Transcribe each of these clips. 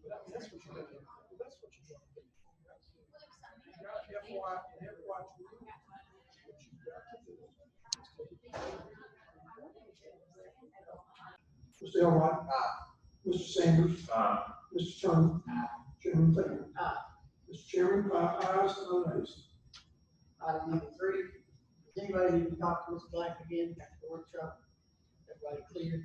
That's what you're doing. That's what you're doing. You got FY, what you got to do is Mr. Elrod. Mr. Sanders. Mr. Turner. Chairman Taylor. Mr. Chairman, 5 ayes, no nays. Item number 3, does anybody need to talk to Mr. Black again after the workshop? Everybody clear?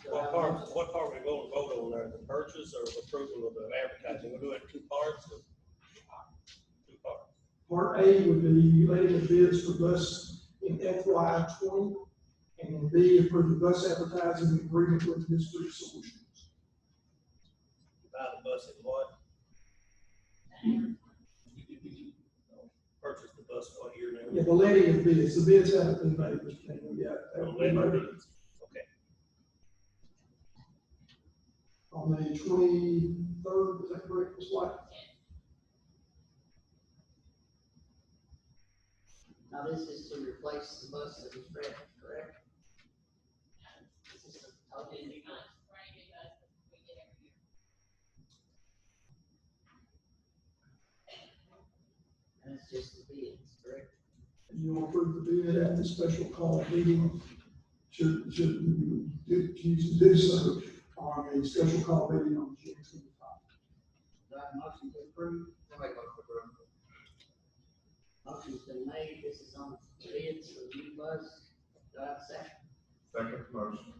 What part are we going to vote on there, the purchase or the approval of the advertising? We'll do it in 2 parts, or 2 parts. Part A would be letting the bids for bus in FY 20, and then B, approve the bus advertising agreement with District Solutions. Buy the bus in what? Purchase the bus what year now? Yeah, the letting of bids, the bids haven't been made, Mr. Taylor, yet. The letting of bids. Okay. On the 23rd, is that correct, Ms. White? Now, this is to replace the bus that was wrecked, correct? This is a totally new bus. And it's just the bids, correct? And you will approve the bid at the special call meeting, should you choose to do so on a special call meeting on June 25. Do I have a motion to approve? Motion's been made, this is on bids for the new bus. Do I have a second? Second motion.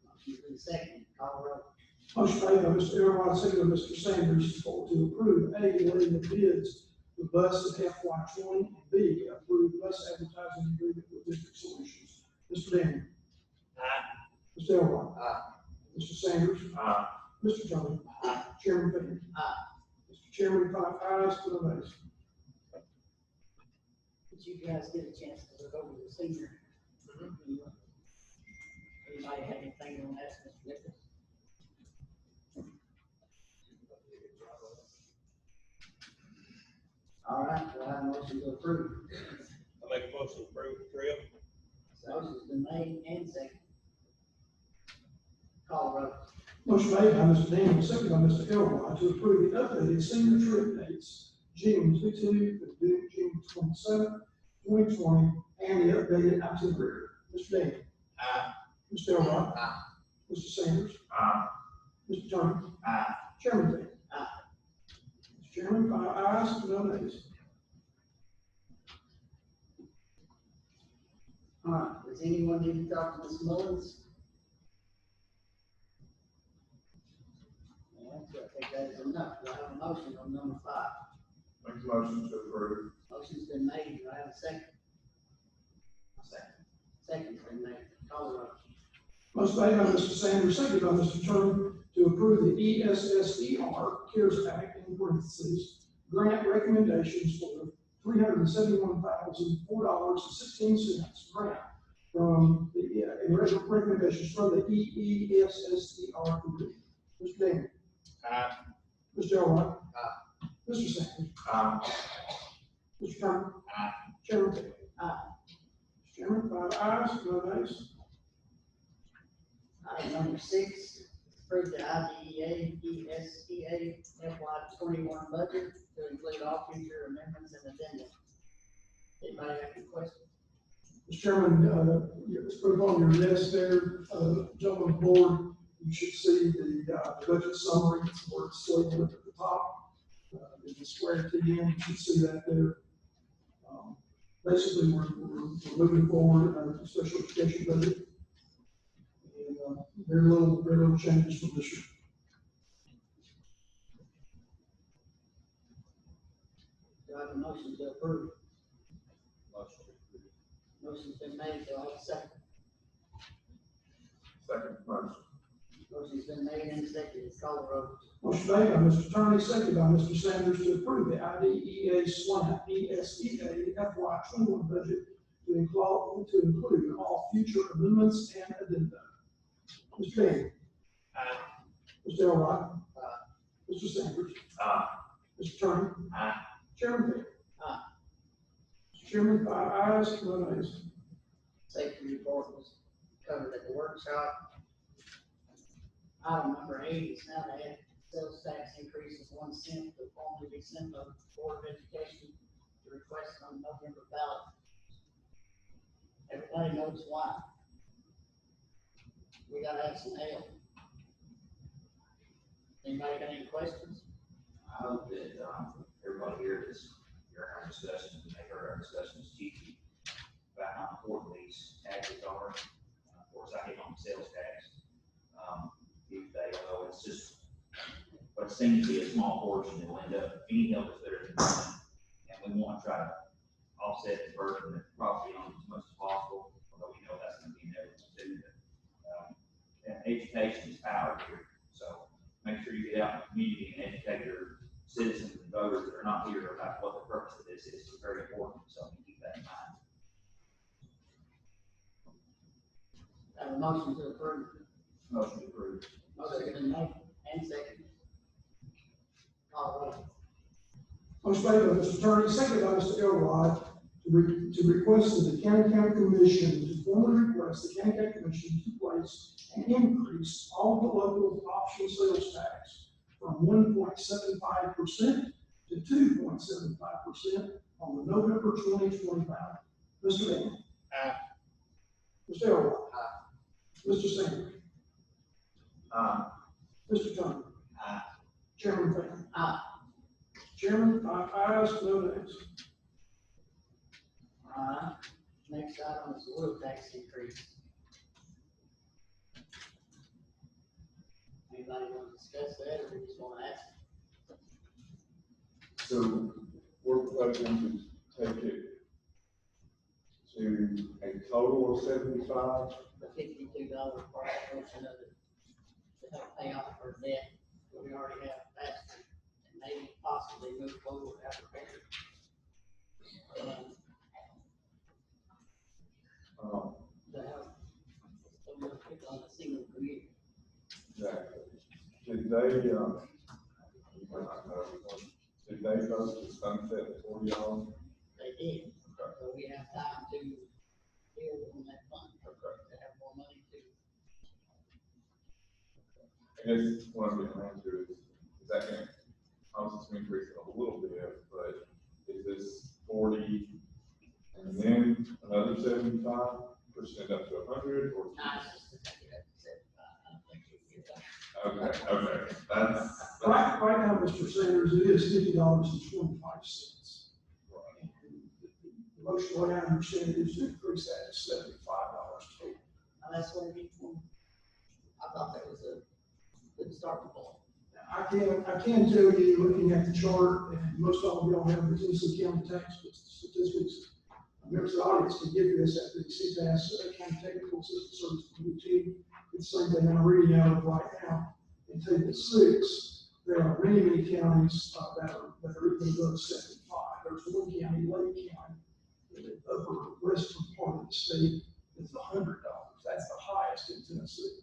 Motion's been seconded, call the roll. Motion made by Mr. Elrod, seconded by Mr. Sanders, to approve A, letting the bids for bus in FY 20, and B, approve bus advertising agreement with District Solutions. Mr. Daniel. Aye. Mr. Elrod. Mr. Sanders. Mr. Turner. Chairman Taylor. Mr. Chairman, 5 ayes, no nays. Did you guys get a chance to look over the senior? Anybody have anything on that, Mr. Nichols? All right, do I have a motion to approve? I make a motion to approve the trip. Motion's been made and seconded. Call the roll. Motion made by Mr. Daniel, seconded by Mr. Elrod, to approve the updated senior trip dates, June 22 to June 27, 2020, and the updated itinerary. Mr. Daniel. Mr. Elrod. Mr. Sanders. Mr. Turner. Chairman Taylor. Mr. Chairman, 5 ayes, no nays. All right, does anyone need to talk to Ms. Mullins? Yeah, I think that is enough. Do I have a motion on number 5? Make a motion to approve. Motion's been made. Do I have a second? Second's been made. Call the roll. Motion made by Mr. Sanders, seconded by Mr. Turner, to approve the ESSER CARES Act, in parentheses, grant recommendations for the $371,004.16 grant from the, recommendations from the EESSER committee. Mr. Daniel. Mr. Elrod. Mr. Sanders. Mr. Turner. Chairman Taylor. Mr. Chairman, 5 ayes, no nays. Item number 6, approve the IDEA, ESEA FY 21 budget to include all future amendments and addendums. Anybody have any questions? Mr. Chairman, it's put on your desk there, gentlemen of the board, you should see the budget summary, where it's labeled at the top. There's a square T in, you should see that there. Basically, we're moving forward on the special education budget. And very little changes from this year. Do I have a motion to approve? Motion. Motion's been made. Do I have a second? Second motion. Motion's been made and seconded. Call the roll. Motion made by Mr. Turney, seconded by Mr. Sanders, to approve the IDEA SLAP ESEA FY 21 budget to include all future amendments and addenda. Mr. Daniel. Mr. Elrod. Mr. Sanders. Mr. Turner. Chairman Taylor. Mr. Chairman, 5 ayes, no nays. Safety report was covered at the workshop. Item number 8 is now to add sales tax increases 1 cent to formally be sent to the Board of Education to request on November ballot. Everybody knows why. We gotta have some help. Anybody got any questions? I hope that, everybody here is, during our discussions, and make our discussions cheeky about how important these taxes are. Of course, I hit on sales tax. If they, it's just, what seems to be a small portion that will end up, any help is better than none. And we want to try to offset the burden of property owners as much as possible, although we know that's going to be inevitable too. And education is power here, so make sure you get out in the community and educate your citizens and voters that are not here about what the purpose of this is. It's very important, so keep that in mind. Have a motion to approve. Motion approved. Motion been made and seconded. Call roll. Motion made by Mr. Attorney, seconded by Mr. Elrod, to request that the County Commission, to formally request the County Commission to place and increase all the local option sales tax from 1.75% to 2.75% on the November 2020 ballot. Mr. Daniel. Aye. Mr. Elrod. Mr. Sanders. Mr. Turner. Aye. Chairman Fan. Aye. Chairman, 5 ayes, no nays. Alright, next item is oil tax increase. Anybody want to discuss that, or we just want to ask? So we're proposing to take it to a total of 75. The $52 portion of it to help pay off our debt that we already have faster, and maybe possibly move forward after better. To help, so we'll pick on a single community. Exactly. Did they, you might not know, did they vote to sunset at $40? They did, Okay. so we have time to build on that fund, to have more money to. I guess what I'm getting around to is that going to cause us to increase it a little bit, but is this 40 and then another 75% up to 100 or? Nice, just to take it up to 75, I don't think we can get that. Okay, that's. Right now, Mr. Sanders, it is $50.25. The motion, the way I understand it, is to increase that to $75 total. Now, that's what we, I thought that was a good starting point. I can tell you, looking at the chart, and most of y'all have the Tennessee County tax statistics. Members of the audience can get this at the CTAS County Technical Assistance Service Committee. It's the same thing I'm reading out of right now. In table 6, there are many counties that are even above 75. There's one county, Lake County, in the upper western part of the state, is $100. That's the highest in Tennessee.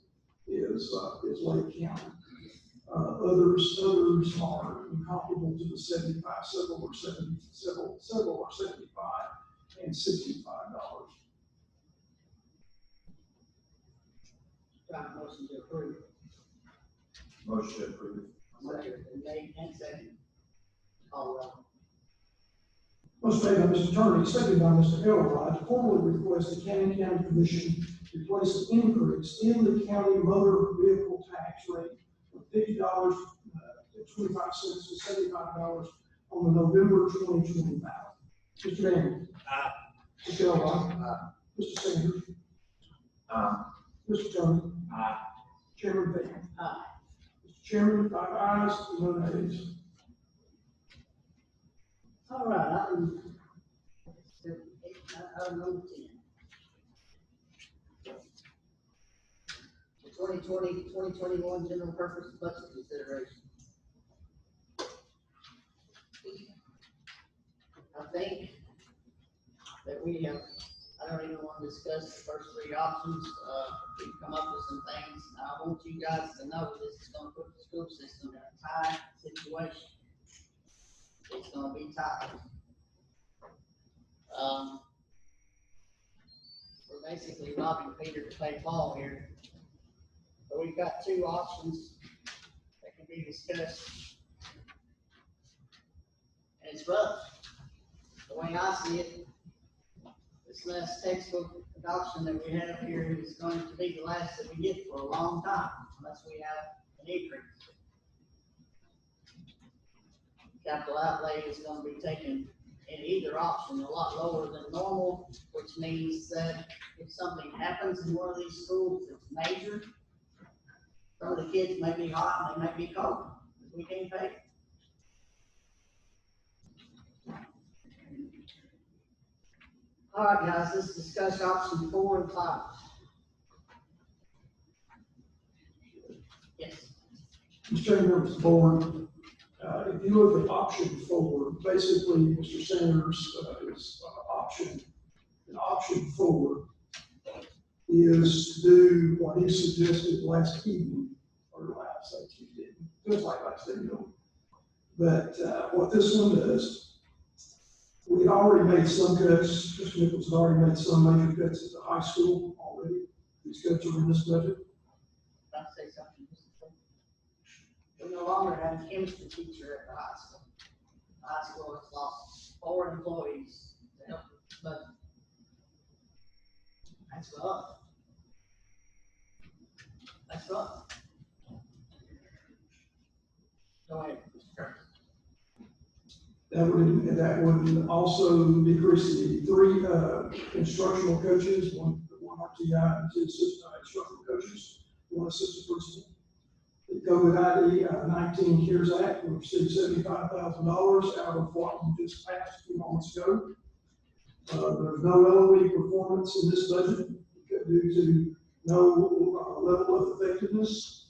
Is Lake County. Others are incomparable to the 75. Several are 70. Several are 75 and $65. Trying to motion to approve. Motion approved. Motion been made and seconded. Call roll. Motion made by Mr. Attorney, seconded by Mr. Elrod, to formally request the County Commission to place an increase in the county motor vehicle tax rate from $50.25 to $75 on the November 2020 ballot. Mr. Daniel. Aye. Mr. Elrod. Mr. Sanders. Mr. Turner. Aye. Chairman Fan. Aye. Mr. Chairman, 5 ayes, no nays. All right, item number 10. The 2020-2021 general purpose budget consideration. I think that we have, I don't even want to discuss the first 3 options. We've come up with some things. I want you guys to know this is going to put the school system in a tight situation. It's gonna be tight. We're basically robbing Peter to pay Paul here. But we've got two options that can be discussed. And it's rough. The way I see it, this last textbook adoption that we have here is going to be the last that we get for a long time, unless we have an increase. Capital outlay is gonna be taken in either option a lot lower than normal, which means that if something happens in one of these schools that's major, some of the kids may be hot and they may be cold, because we can't pay it. All right, guys, let's discuss option 4 and 5. Yes, Mr. Chairman, members of the board, if you look at option 4, basically, Mr. Sanders, is option 4 is to do what he suggested last evening, or last Tuesday, feels like last evening. But what this one does, we had already made some cuts. Mr. Nichols had already made some major cuts at the high school already. These cuts are in this budget. I'll say something. We no longer have a chemistry teacher at the high school. The high school has lost 4 employees to help with the budget. That's rough. That's rough. Go ahead. That would also decrease the 3 instructional coaches, one RTI and 2 assistant instructional coaches, 1 assistant principal. The COVID ID 19 CARES Act will receive $75,000 out of what you just passed a few moments ago. There's no LOE performance in this budget due to no level of effectiveness.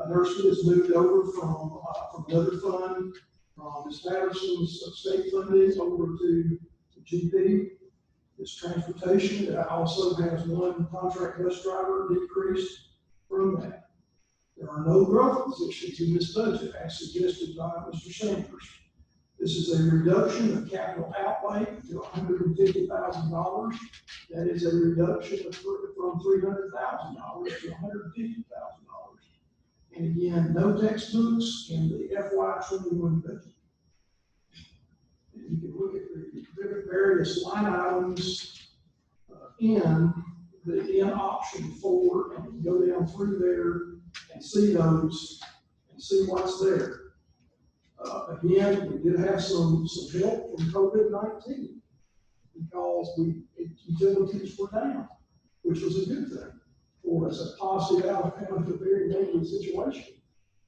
Nursery is moved over from another fund, from Ms. Patterson's state funding over to GP. This transportation also has 1 contract bus driver decreased from that. There are no growth positions in this budget as suggested by Mr. Sanders. This is a reduction of capital outlay to $150,000. That is a reduction from $300,000 to $150,000. And again, no textbooks in the FY21 budget. And you can look at the various line items in option 4 and go down through there and see those and see what's there. Again, we did have some help from COVID-19 because utilities were down, which was a good thing for us, a positive outcome of a very negative situation.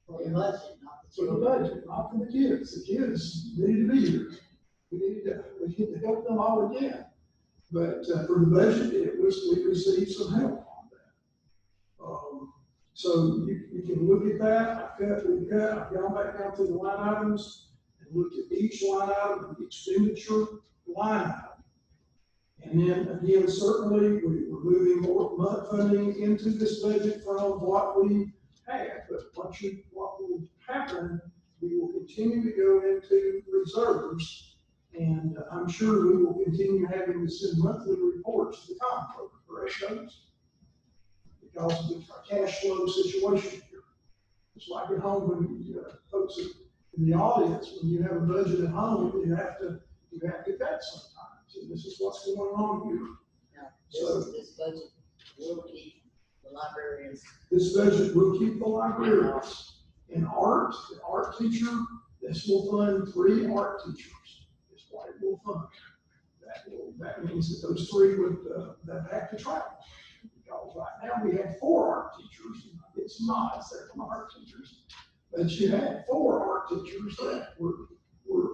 For the budget, not For the budget, not for the kids. The kids needed to be here. We need to help them all again. But for the budget, we received some help on that. So you can look at that. I've gone back down to the line items and looked at each line item, the expenditure line item. And then again, certainly we're moving more MUD funding into this budget from what we had. But what will happen, we will continue to go into reserves. And I'm sure we will continue having to send monthly reports to the comptroller, correct, Douglas? Because of the cash flow situation here. It's like at home when folks in the audience, when you have a budget at home, you have to cut sometimes. And this is what's going on here. Now, this budget will keep the librarians. This budget will keep the librarians. In art, the art teacher, this will fund 3 art teachers. It's what it will fund. That means that those 3 would have to travel. Because right now we have 4 art teachers. It's not, they're from art teachers. But you had 4 art teachers that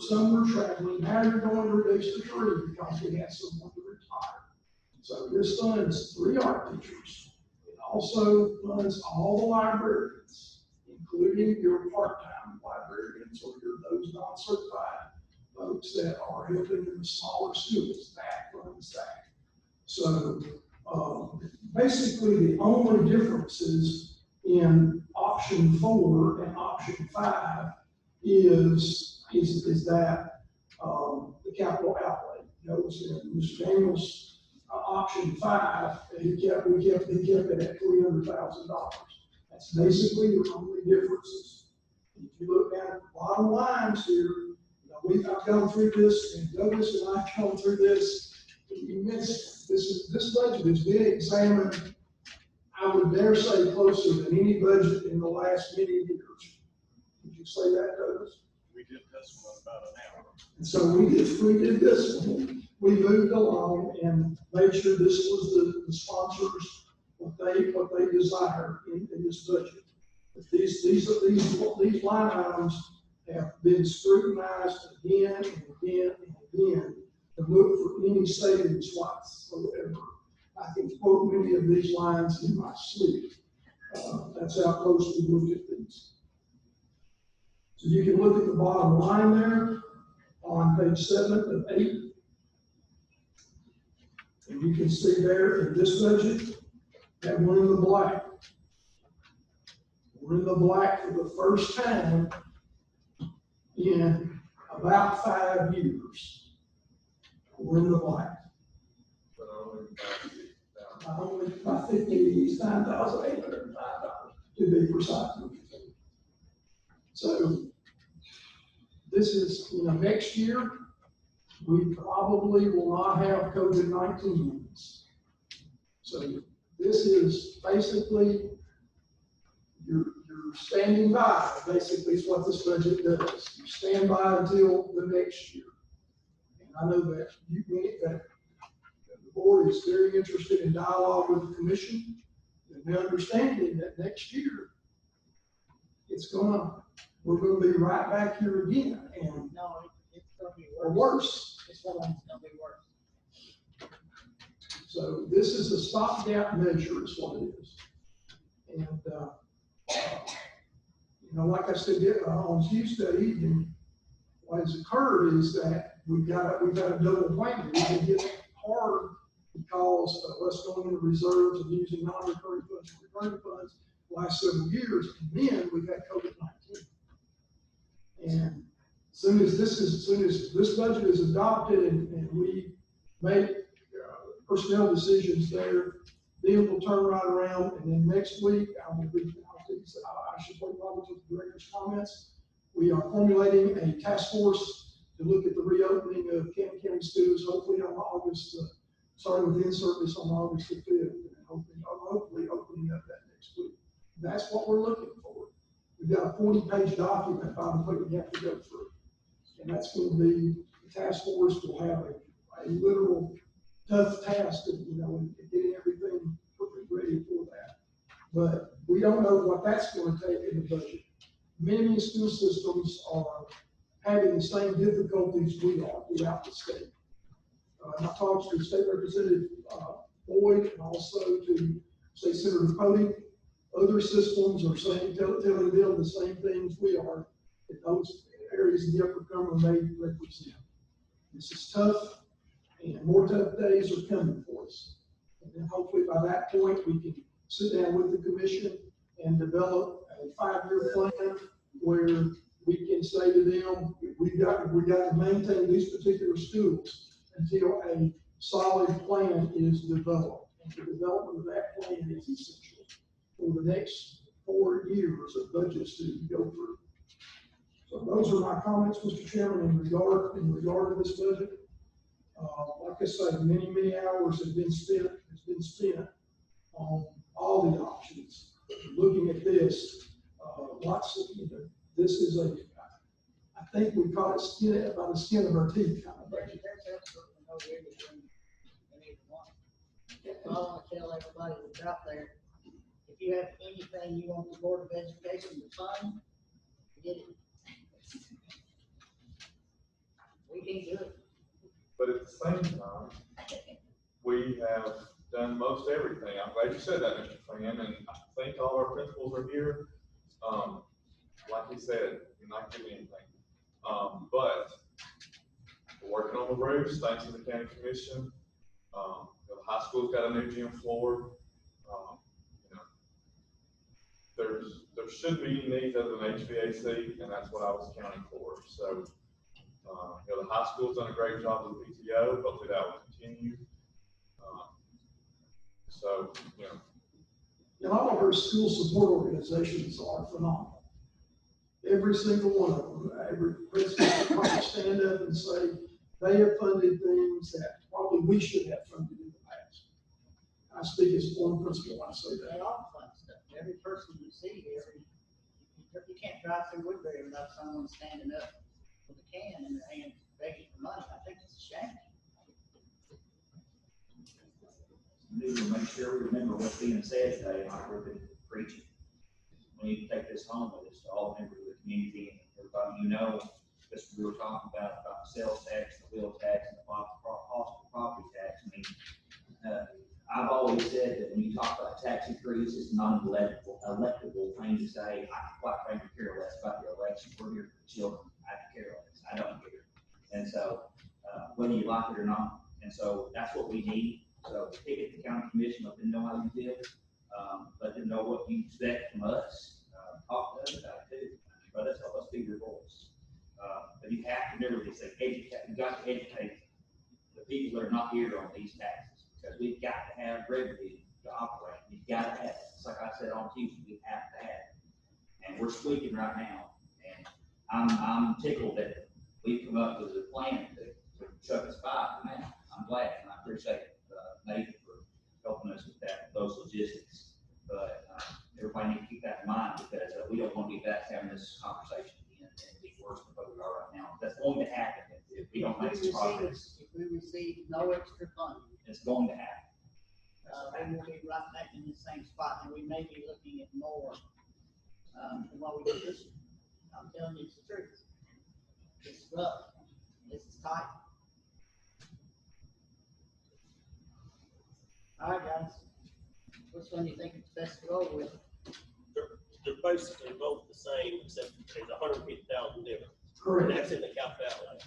some were traveling. Now you're going to reduce to 3 because we had someone to retire. So this funds 3 art teachers. It also funds all the librarians, including your part-time librarians or those non-certified folks that are helping in the smaller schools. That funds that. So basically the only differences in option 4 and option 5 is that the capital outlay goes in Mr. Daniels' option 5, and he kept it at $300,000. That's basically your only differences. If you look down at the bottom lines here, you know, I've gone through this, and Douglas and I've gone through this immensely. This budget has been examined, I would dare say, closer than any budget in the last many years. Would you say that, Douglas? We did this one about an hour. And so we did this one. We moved along and made sure this was the sponsors, what they desired in this budget. But these line items have been scrutinized again and again and again to look for any savings whatsoever. I can quote many of these lines in my sleep. That's how close we looked at these. So you can look at the bottom line there on page 7 of 8. And you can see there in this budget that we're in the black. We're in the black for the first time in about 5 years. We're in the black. But only Only by $59,805 to be precise. So this is, next year, we probably will not have COVID-19. So this is basically, you're standing by, basically is what this budget does. You stand by until the next year. And I know that that the board is very interested in dialogue with the commission, and the understanding that next year, we're gonna be right back here again, and No, it's gonna be or worse. worse. It's gonna be worse. So this is a stopgap measure is what it is. And, like I said, on Tuesday evening, what has occurred is that we've got a double whammy. We've been hit hard because of us going into reserves and using non-recurring funds and recurring funds the last several years, and then we've had COVID-19. And as soon as this budget is adopted and we make personnel decisions there, then we'll turn right around, and then next week, I should wait Robert with the director's comments. We are formulating a task force to look at the reopening of Canton County schools, hopefully on August, starting with in-service on August the 5th, and hopefully opening up that next week. That's what we're looking for. We've got a 40-page document, by the way, we have to go through. And that's going to be, the task force will have a literal tough task of, getting everything perfectly ready for that. But we don't know what that's going to take in the budget. Many school systems are having the same difficulties we are throughout the state. I talked to State Representative Boyd and also to State Senator Cody. Other systems are telling them the same things we are in those areas in the Upper Cumberland they represent. This is tough, and more tough days are coming for us. And then hopefully by that point, we can sit down with the commission and develop a 5-year plan where we can say to them, we got to maintain these particular schools until a solid plan is developed. And the development of that plan is essential for the next 4 years of budgets to go through. So those are my comments, Mr. Chairman, in regard to this budget. Like I said, many hours have been spent on all the options. Looking at this, this is I think we call it by the skin of our teeth kind of budget. There's absolutely no reason in either one. So I want to tell everybody that's out there, if you have anything you want the Board of Education to fund, get it. We can do it. But at the same time, we have done most everything. I'm glad you said that, Mr. Flynn, and I think all our principals are here. Like you said, you're not giving anything. But we're working on the roofs, thanks to the county commission. The high school's got a new gym floor. There shouldn't be any needs other than HVAC, and that's what I was accounting for. So, the high school's done a great job with PTO. Hopefully that will continue. And all of our school support organizations are phenomenal. Every single one of them, every principal can probably stand up and say, they have funded things that probably we should have funded in the past. I speak as one principal when I say They that. all fun stuff. Every person you see here, you can't drive through Woodbury without someone standing up with a can in their hand begging for money. I think it's a shame. We need to make sure we remember what's being said today, and like we've been preaching. We need to take this home with us to all members of the community and everybody you know, because we were talking about the sales tax, the wheel tax, and the possible property tax. I mean, I've always said that when you talk about tax increase, it's not an electable thing to say. I quite frankly care less about the election. We're here for the children. I care less. I don't care. And so, whether you like it or not, and so that's what we need. So take it to the county commission, let them know how you feel, let them know what you expect from us, talk to us about it too. But let's help us be your voice. But you have to remember this, you got to educate the people that are not here on these taxes, because we've got to have revenue to operate. We've got to have it. It's like I said on Tuesday, we have to have it. And we're squeaking right now. And I'm tickled that we've come up with a plan to chuck us by for now. I'm glad, and I appreciate Nathan for helping us with that, those logistics. But everybody need to keep that in mind, because we don't want to be back having this conversation again and be worse than what we are right now. That's going to happen if we don't make this progress. If we receive no extra funding, It's going to happen. we will be right back in the same spot, and we may be looking at more, than what we did this year. I'm telling you the truth. It's rough. This is tight. All right, guys. Which one do you think it's best to go with? They're basically both the same, except there's $150,000 difference. And Correct. that's in the capital outlay.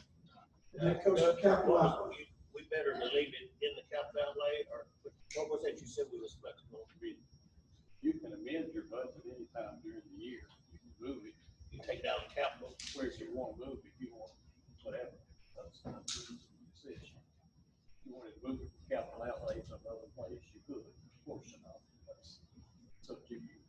And that comes from capital outlay. We better to leave it in the capital outlay, or what was that you said we was flexible? You can amend your budget anytime during the year. You can move it, You take down capital. where you want to move, if you want, whatever. That's not a decision. If you wanted to move it from capital outlay to another place, you could, portion of it. That's up to you.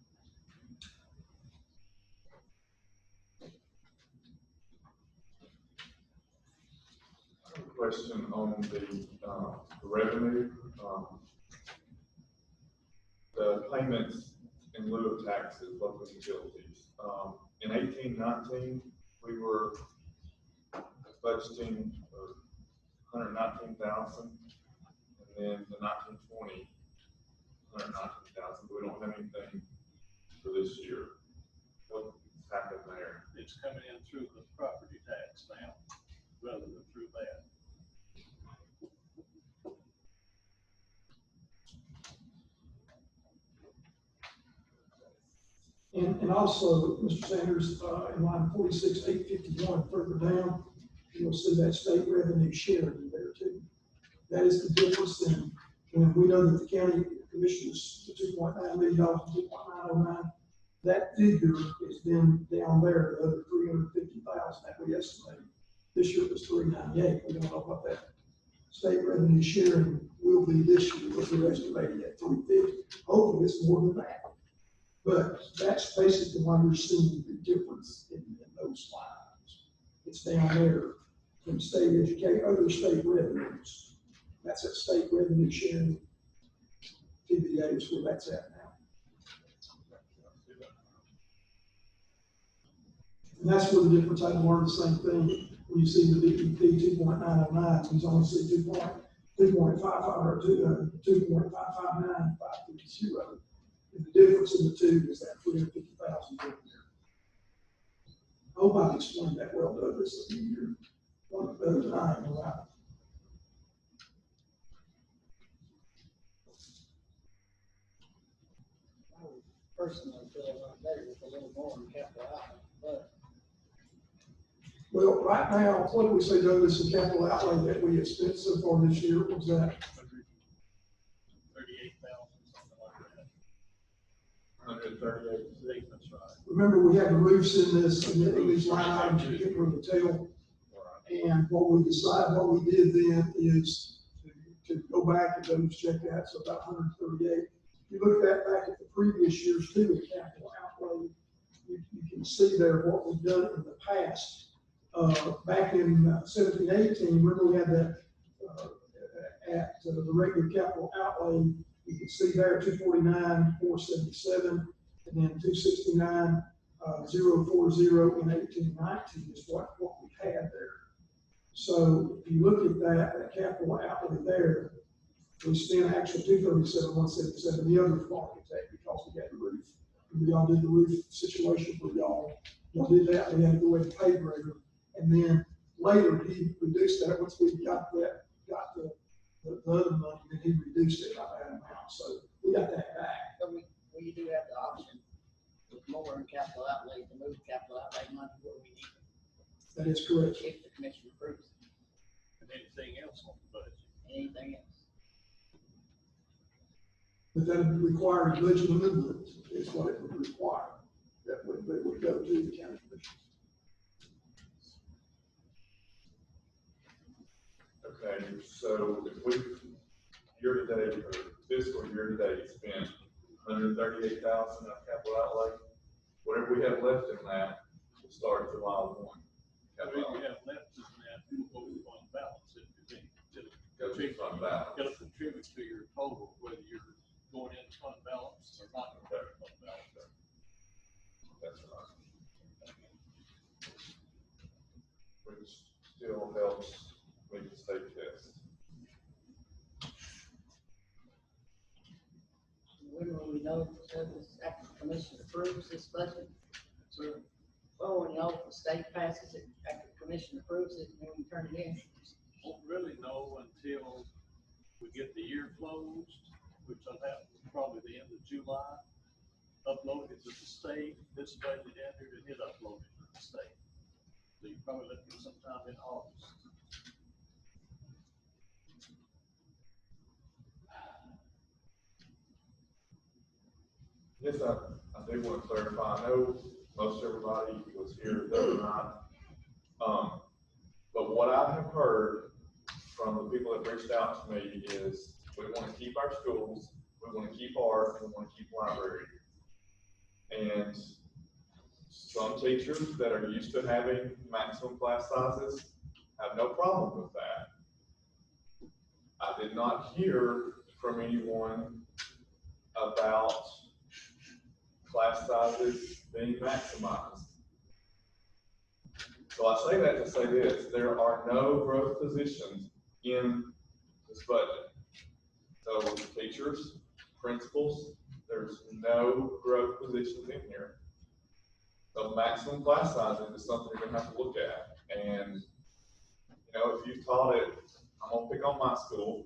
Question on the revenue, the payments in lieu of taxes, local utilities. In 18-19, we were budgeting 119,000, and then the 19-20, 119,000. But we don't have anything for this year. What's happened there? It's coming in through the property tax now, rather than through that. And also, Mr. Sanders, in line 46,851, further down, you'll see that state revenue sharing there too. That is the difference in, when we know that the county commissioners, the $2.9 million, 2.909, that figure is then down there, the other 350,000 that we estimated. This year it was 398. We don't know what that state revenue sharing will be this year, but we're estimating at 350. Hopefully it's more than that. But that's basically why you're seeing the difference in those lines. It's down there from state education, other state revenues. That's at state revenue sharing. TBA is where that's at now. And that's where the difference, I learned the same thing. When you see the DEP 2.909, you only see 2.55 or 2.559, 530. And the difference in the two is that 350,000 there. I hope I've explained that well, Douglas, in your one better than I am, right? I would personally feel a lot better with a little more in capital outlay, but Well, right now, what do we say, Douglas, the capital outlay that we have spent so far this year, what was that? 38,000, something like that. 138. That's right. Remember, we had the roofs in this, and these line items to get rid of the tail. And what we decided, what we did then is to go back and double check that, so about 138. you look back at the previous years too, with capital outlay, you can see there what we've done in the past. Back in 17-18, remember we had that, at the regular capital outlay, you can see there 249,477, and then 269, 040 in 18-19 is what we had there. So if you look at that capital outlay there, we spent actually 237,177, the other architect, because we had the roof. And y'all did the roof situation for y'all. Y'all did that, we had to go ahead and pay Gregor. And then later, he reduced that, once we got the other money, then he reduced it by that amount, so we got that back. But we do have the option with more in capital outlay to move capital outlay money where we need it, That is correct. if the commission approves it. And anything else on the budget? Anything else? But that would require a budget amendment, is what it would require. That would go to the county commission. Okay, so if we, year to date, or fiscal year to date, spent 138,000 on capital outlay, whatever we have left in that, will start July 1. Whatever you have left in that, what we fund balance, it could be, Go to fund balance. it'll contribute to your total, whether you're going into fund balance or not going into fund balance. That's right. Which still helps meet the state test. When will we know if this after the commission approves this budget? So, when y'all, the state passes it, after the commission approves it, then we turn it in. Won't really know until we get the year closed, which will happen probably the end of July. Upload it to the state, this budget entered, and hit upload it to the state. So you probably look at sometime in August. Yes, I do want to clarify. I know most everybody was here the other night. But what I have heard from the people that reached out to me is we want to keep our schools, we want to keep art, we want to keep library. And some teachers that are used to having maximum class sizes have no problem with that. I did not hear from anyone about class sizes being maximized. So I say that to say this, there are no growth positions in this budget. So teachers, principals, there's no growth positions in here. So maximum class sizes is something you're gonna have to look at. And, you know, if you've taught it, I'm gonna pick on my school.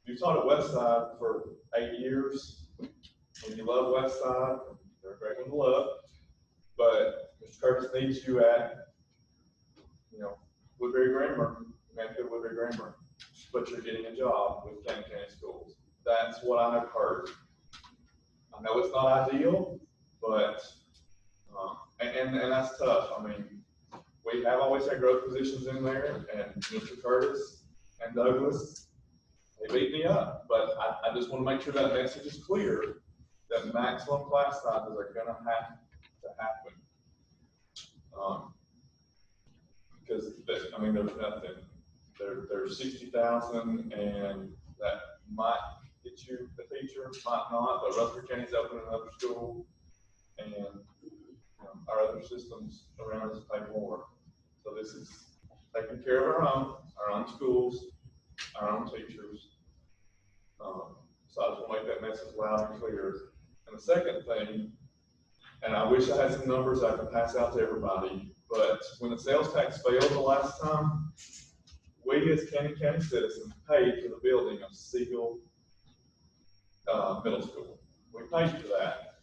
If you've taught at Westside for 8 years, and you love Westside, they're a great one to love, but Mr. Curtis needs you at, you know, Woodbury Grammar, Manfield Woodbury Grammar, but you're getting a job with Cannon County Schools. That's what I have heard. I know it's not ideal, but, and that's tough. I mean, we have always had growth positions in there, and Mr. Curtis and Douglas, they beat me up, but I just want to make sure that message is clear, that maximum class sizes are gonna have to happen. Because, I mean, there's nothing, there's 60,000, and that might get you a teacher, might not, but Rutherford County's opening another school, and our other systems around us pay more. So this is taking care of our own schools, our own teachers. So I just want to make that message loud and clear. And the second thing, and I wish I had some numbers I could pass out to everybody, but when the sales tax failed the last time, we as Cannon County citizens paid for the building of Siegel Middle School. We paid for that.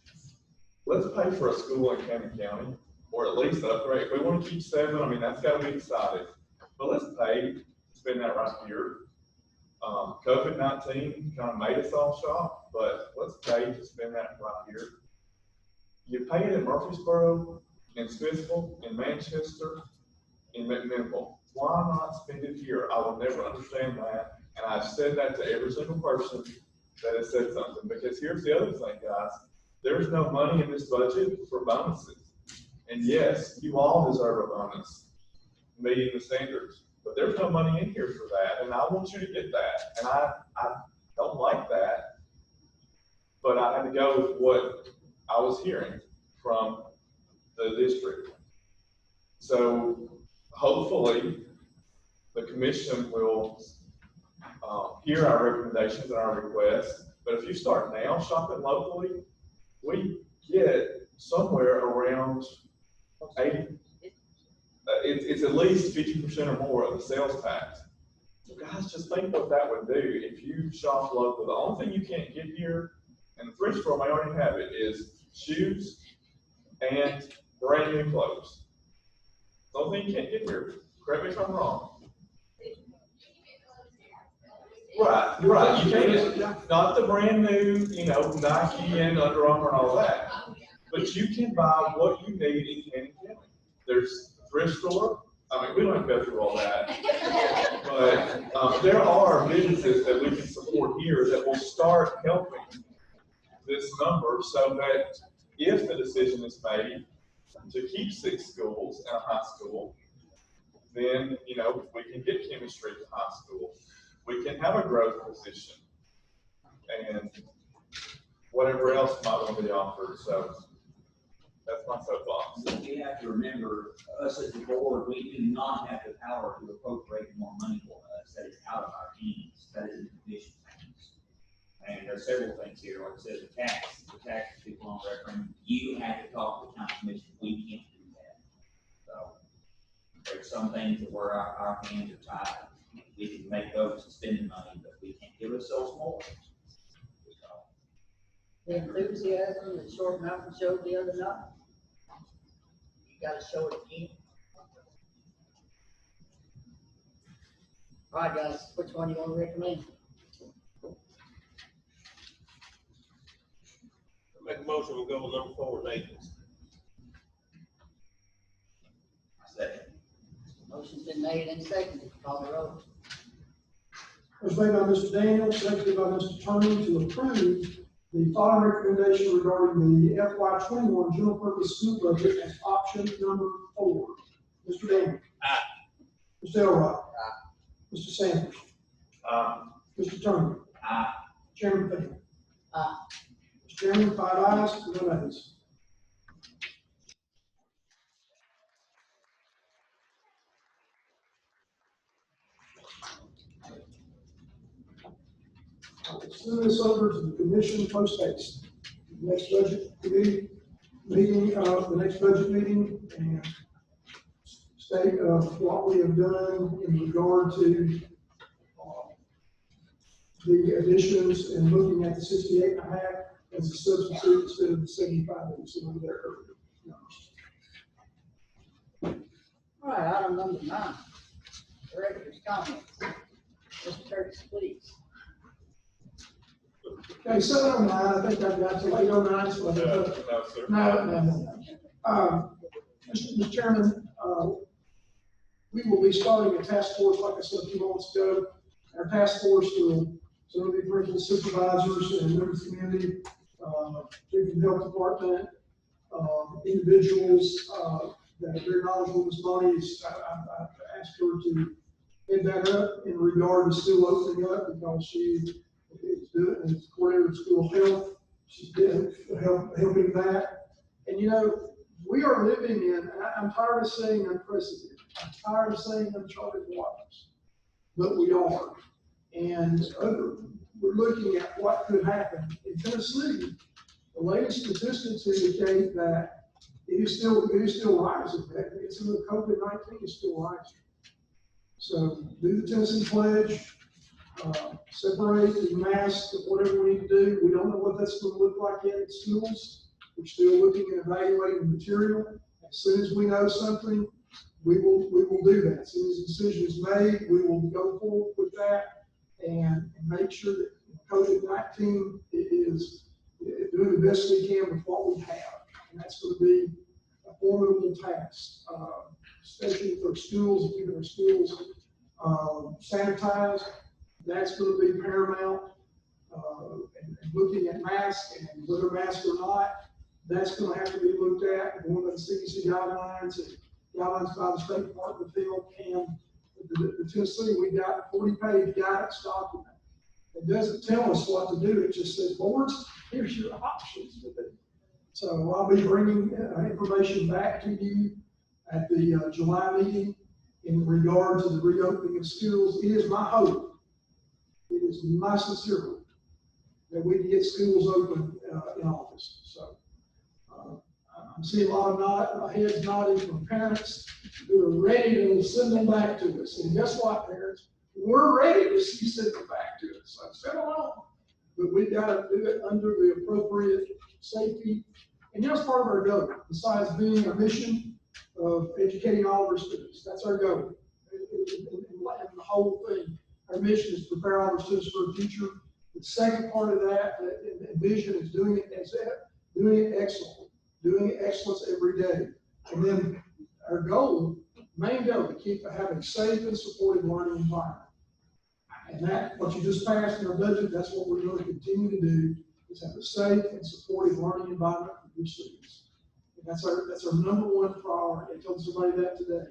Let's pay for a school in Cannon County, or at least upgrade. If we want to keep 7, I mean, that's got to be decided. But let's pay to spend that right here. COVID-19 kind of made us all shop, but let's pay to spend that right here. You pay it in Murfreesboro, in Smithville, in Manchester, in McMinnville. Why not spend it here? I will never understand that. And I've said that to every single person that has said something, because here's the other thing, guys. There's no money in this budget for bonuses. And yes, you all deserve a bonus, meeting the standards, but there's no money in here for that, and I want you to get that, and I don't like that, but I had to go with what I was hearing from the district. So hopefully, the commission will hear our recommendations and our requests, but if you start now shopping locally, we get somewhere around 80, it's at least 50% or more of the sales tax. So guys, just think what that would do if you shop local. The only thing you can't get here, and the thrift store may already have it, is shoes and brand new clothes. The only thing you can't get here, correct me if I'm wrong. Right, you can't, not the brand new, Nike and Under Armour and all that. But you can buy what you need in Canyon County. There's a thrift store. I mean, we don't have to go through all that. But there are businesses that we can support here that will start helping this number so that if the decision is made to keep 6 schools and a high school, then, we can get chemistry to high school. We can have a growth position and whatever else might want to be offered. So that's my soapbox. You have to remember, us as the board, we do not have the power to appropriate more money for us. That is out of our hands. That is in the commission's hands. And there's several things here. Like I said, the tax people on referendum, you have to talk to the county commission. We can't do that. So there's some things that where our hands are tied. We can make votes and spend the money, but we can't give ourselves more. The enthusiasm that Short Mountain showed the other night, you gotta show it again. All right, guys, which one you want to recommend? Make a motion, we go with number 4, Nathan's. Second. Motion's been made and seconded. Call the roll. Was made by Mr. Daniels, seconded by Mr. Turner to approve the following recommendation regarding the FY 21 general purpose school budget as option number 4. Mr. Daniels. Aye. Mr. Elrod. Mr. Sanders. Mr. Turner. Aye. Chairman Fair. Aye. Mr. Chairman, 5 ayes, no nays. I'll send this over to the commission post haste. Next budget committee meeting, the next budget meeting, and state of what we have done in regard to the additions and looking at the 68.5 as a substitute instead of the 75 that we said over there earlier. All right, item number 9. Director's comments. Mr. Curtis, please. Okay, 709, I think I've got to 809, so No, sir. No. Mr. Chairman, we will be starting a task force, like I said a few moments ago. Our task force will, some of the principal supervisors and members of the community, from the health department, individuals that are very knowledgeable in this money. I've asked her to head that up in regard to school opening up because she is doing it as coordinator of school health. She's been helping that. And we are living in, and I'm tired of saying unprecedented. I'm tired of saying uncharted waters, but we are. And we're looking at what could happen in Tennessee. The latest statistics indicate that it is still rising. It's in the COVID-19 is still rising. So do the Tennessee pledge, separate the masks, whatever we need to do. We don't know what that's going to look like yet in schools. We're still looking at evaluating the material. As soon as we know something, we will do that. As soon as the decision is made, we will go forward with that and make sure that COVID-19 is doing the best we can with what we have. And that's going to be a formidable task, especially for schools, keeping our schools sanitized. That's going to be paramount. looking at masks and whether masks or not, that's gonna have to be looked at, going by the CDC guidelines and guidelines by the State Department of Health and the Tennessee, we got 40-page guidance document. It doesn't tell us what to do, it just says, boards, here's your options to do. So I'll be bringing information back to you at the July meeting in regard to the reopening of schools. It is my hope, it is my sincere hope that we can get schools open in August. So I'm seeing a lot of heads nodding from parents who are ready to send them back to us. And guess what, parents? We're ready to send them back to us. So send them on. But we've got to do it under the appropriate safety. And that's part of our goal, besides being a mission of educating all of our students. That's our goal. And the whole thing, our mission is to prepare all our students for the future. The second part of that vision is doing it excellently, doing excellence every day. And then our goal, main goal, to keep having safe and supportive learning environment. And that, what you just passed in our budget, that's what we're going to continue to do, is have a safe and supportive learning environment for your students. And that's our number one priority. I told somebody that today.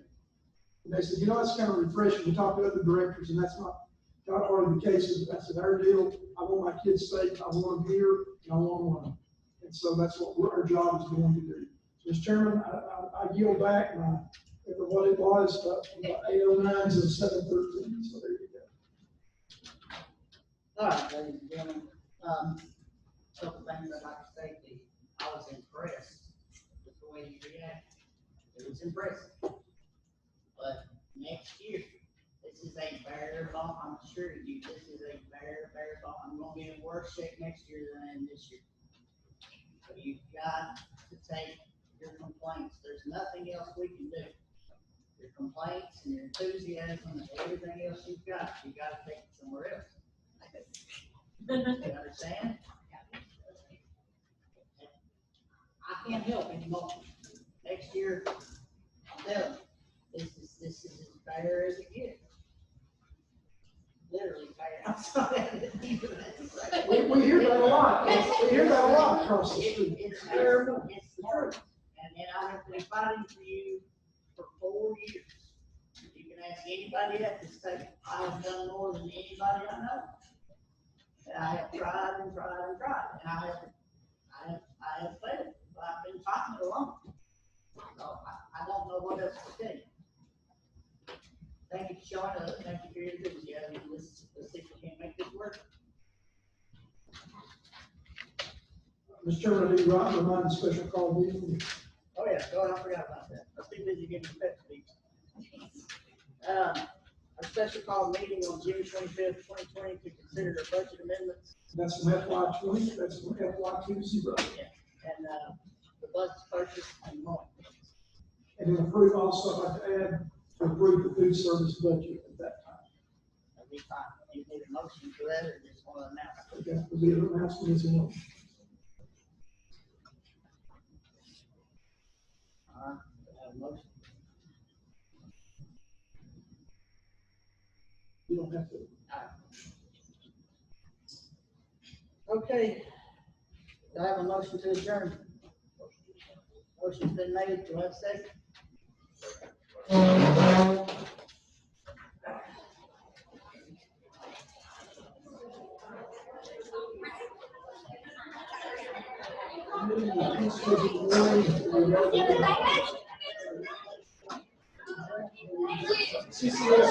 And they said, you know, it's kind of refreshing. We talk to other directors, and that's not hardly the case. I said, our deal, I want my kids safe, I want them here, and I want them learning. And so that's what our job is going to do. So, Mr. Chairman, I yield back for what it was, from 8:09 to 7:13. So there you go. All right, ladies and gentlemen, couple things I'd like to say to you. I was impressed with the way you reacted. It was impressive. But next year, this is a bare bone, I'm sure you, this is a bare bone. I'm gonna be in worse shape next year than I am this year. So you've got to take your complaints. There's nothing else we can do. Your complaints and your enthusiasm and everything else you gotta take it somewhere else. You understand? I can't help anymore. Next year, I'm telling you, this is as fair as it gets. Literally fair. I'm sorry. We hear that a lot. We hear that a lot across the street. It's terrible. It's the truth. And I have been fighting for you for 4 years. You can ask anybody at this table. I have done more than anybody I know. And I have tried and tried and tried. And I have failed. But I've been fighting it alone. So I don't know what else to tell you. Thank you for showing up. Thank you for your enthusiasm. Let's see if we can make this work. Mr. Chairman, I do remind the special call meeting. Oh, yeah, go ahead, I forgot about that. I was too busy getting pet feed. A special call meeting on June 25th, 2020 to consider the budget amendments. That's from FY20, that's from FY20. And the bus purchase and mowing. And then approve also, I'd like to add, to approve the food service budget at that time. That'd be fine. You need a motion for that or just want to announce it? Okay, will be an announcement as well. Have a motion. You don't have to. Okay. Do I have a motion to adjourn? Motion's been made. Do I have a second? CCS.